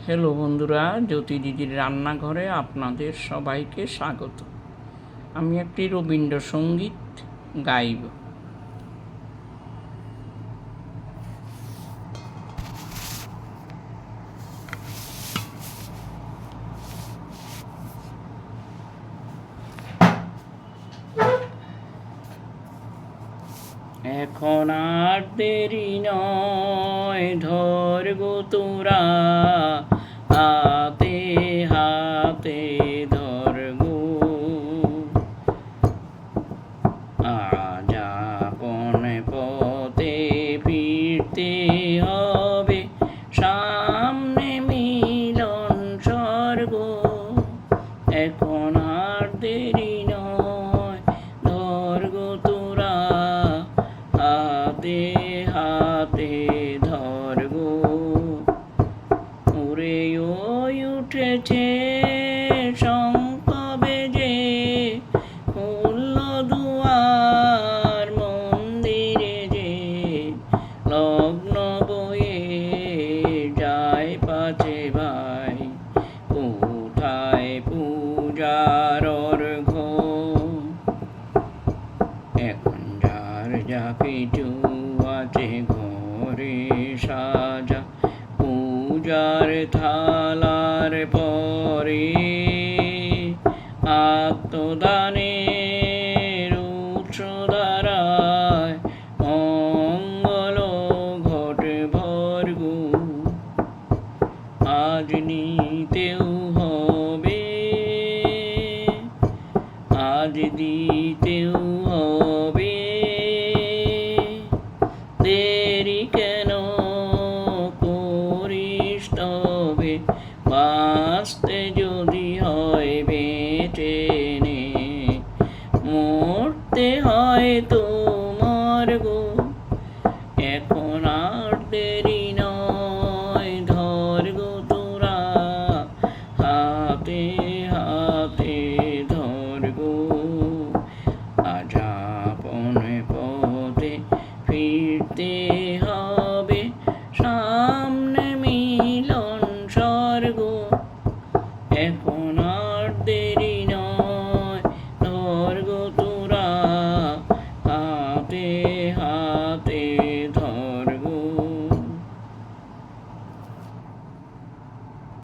Hello বন্ধুরা, জ্যোতি দিদির রান্নাঘরে আপনাদের সবাইকে স্বাগত। আমি একটি রবীন্দ্রসঙ্গীত গাইব। এখন আর দেরি নয়, ধর গো তোরা, হাতে হাতে ধর গো। আজ আপন পথে ফিরতে হবে, সামনে মিলন স্বর্গ। এখন আর দেরি নয়, ধর গো তোরা, হাতে হাতে ধর গো। ওরে ওই উঠেছে শঙ্খ বেজে, খুলল দুয়ার মন্দিরে যে, লগ্ন বয়ে যায় পাছে ভাই, কোথায় পূজার অর্ঘ। এখন যার যা কিছু আছে ঘরে সাজা, পূজার থালার পরে আত্মদানের উৎস দ্বারায় মঙ্গল ঘটে ভর্গু। আজ নিতেও হবে, আজ দিতেও হবে, দেরি কেন করিস তবে, বাঁচতে যদি হয় বেঁচে নে, মরতে হয় তোমার গো। এখন আর দেরি নয়, ধর গো তোরা, হাতে হাতে ধর গো। আজ